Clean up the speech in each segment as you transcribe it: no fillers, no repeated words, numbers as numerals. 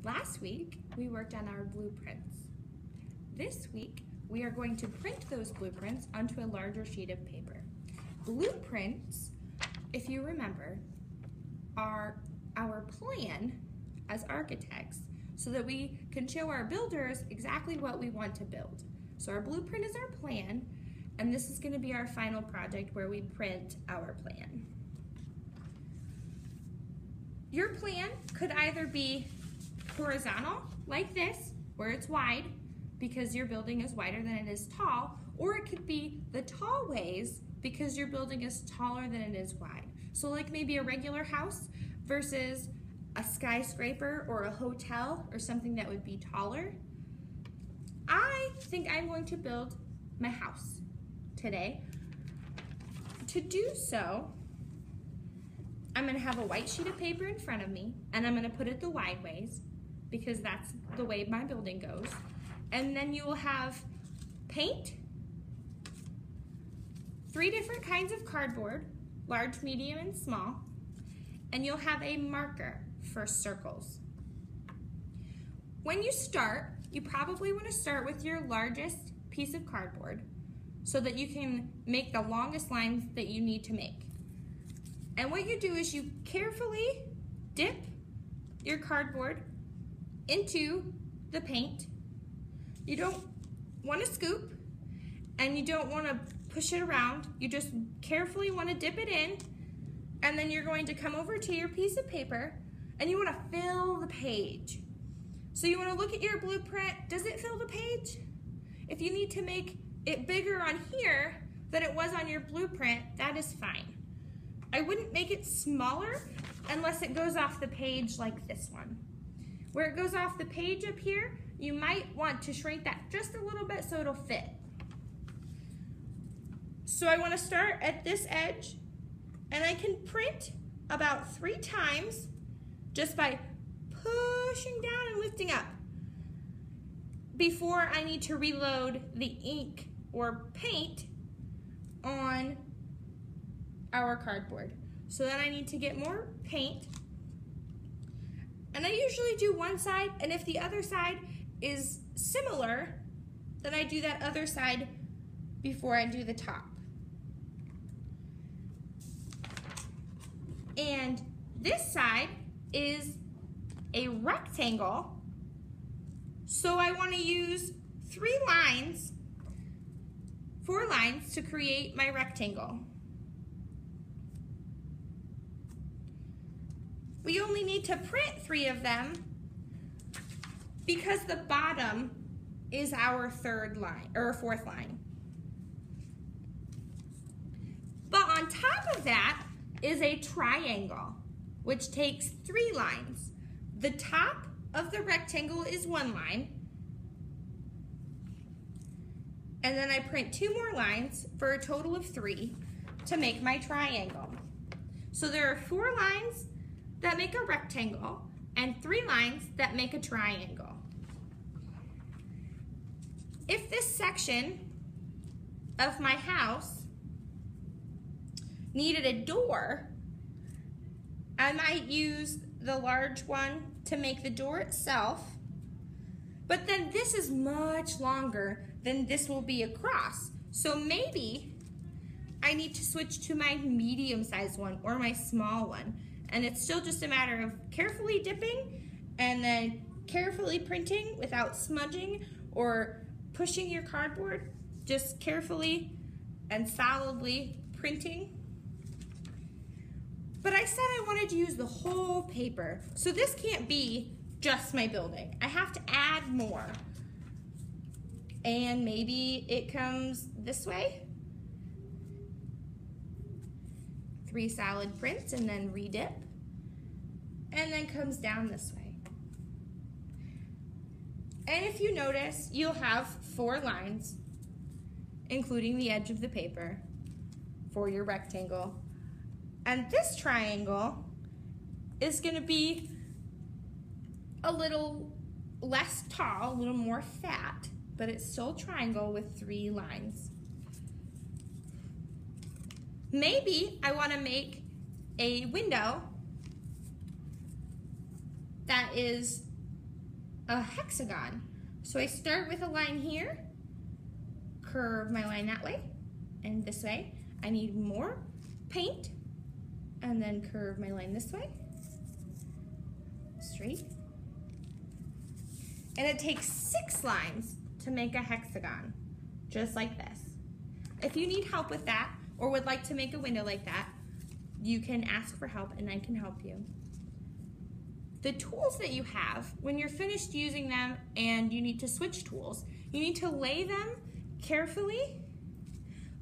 Last week, we worked on our blueprints. This week, we are going to print those blueprints onto a larger sheet of paper. Blueprints, if you remember, are our plan as architects so that we can show our builders exactly what we want to build. So our blueprint is our plan, and this is going to be our final project where we print our plan. Your plan could either be horizontal, like this, where it's wide, because your building is wider than it is tall, or it could be the tall ways, because your building is taller than it is wide. So like maybe a regular house versus a skyscraper or a hotel or something that would be taller. I think I'm going to build my house today. To do so, I'm going to have a white sheet of paper in front of me, and I'm going to put it the wide ways because that's the way my building goes. And then you will have paint, 3 different kinds of cardboard, large, medium, and small, and you'll have a marker for circles. When you start, you probably want to start with your largest piece of cardboard so that you can make the longest lines that you need to make. And what you do is you carefully dip your cardboard into the paint. You don't want to scoop and you don't want to push it around. You just carefully want to dip it in, and then you're going to come over to your piece of paper and you want to fill the page. So you want to look at your blueprint. Does it fill the page? If you need to make it bigger on here than it was on your blueprint, that is fine. I wouldn't make it smaller unless it goes off the page like this one. Where it goes off the page up here, you might want to shrink that just a little bit so it'll fit. So I want to start at this edge, and I can print about 3 times just by pushing down and lifting up before I need to reload the ink or paint on our cardboard. So then I need to get more paint, and I usually do one side, and if the other side is similar, then I do that other side before I do the top. And this side is a rectangle, so I want to use 4 lines to create my rectangle. We only need to print 3 of them because the bottom is our 4th line. But on top of that is a triangle, which takes 3 lines. The top of the rectangle is 1 line, and then I print 2 more lines for a total of 3 to make my triangle. So there are 4 lines that make a rectangle and 3 lines that make a triangle. If this section of my house needed a door, I might use the large one to make the door itself, but then this is much longer than this will be across. So maybe I need to switch to my medium-sized one or my small one. And it's still just a matter of carefully dipping and then carefully printing without smudging or pushing your cardboard, just carefully and solidly printing. But I said I wanted to use the whole paper, so this can't be just my building. I have to add more. And maybe it comes this way. 3 solid prints and then redip, and then comes down this way. And if you notice, you'll have 4 lines, including the edge of the paper, for your rectangle. And this triangle is going to be a little less tall, a little more fat, but it's still a triangle with 3 lines. Maybe I want to make a window that is a hexagon. So I start with a line here, curve my line that way and this way. I need more paint, and then curve my line this way, straight. And it takes 6 lines to make a hexagon, just like this. If you need help with that, or would like to make a window like that, you can ask for help and I can help you. The tools that you have, when you're finished using them and you need to switch tools, you need to lay them carefully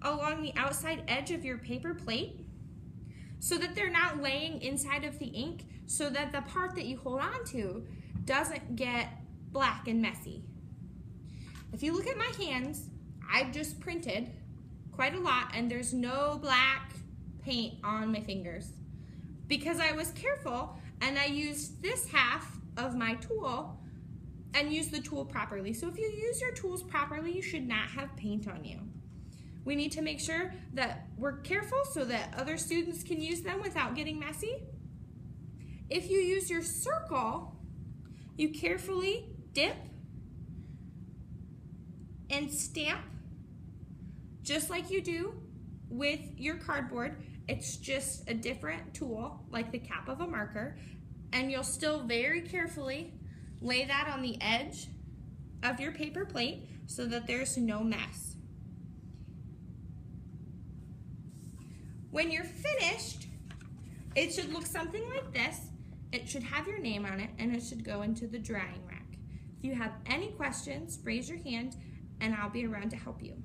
along the outside edge of your paper plate so that they're not laying inside of the ink, so that the part that you hold on to doesn't get black and messy. If you look at my hands, I've just printed quite a lot and there's no black paint on my fingers because I was careful and I used this half of my tool and used the tool properly. So if you use your tools properly, you should not have paint on you. We need to make sure that we're careful so that other students can use them without getting messy. If you use your circle, you carefully dip and stamp just like you do with your cardboard. It's just a different tool, like the cap of a marker, and you'll still very carefully lay that on the edge of your paper plate so that there's no mess. When you're finished, it should look something like this. It should have your name on it and it should go into the drying rack. If you have any questions, raise your hand and I'll be around to help you.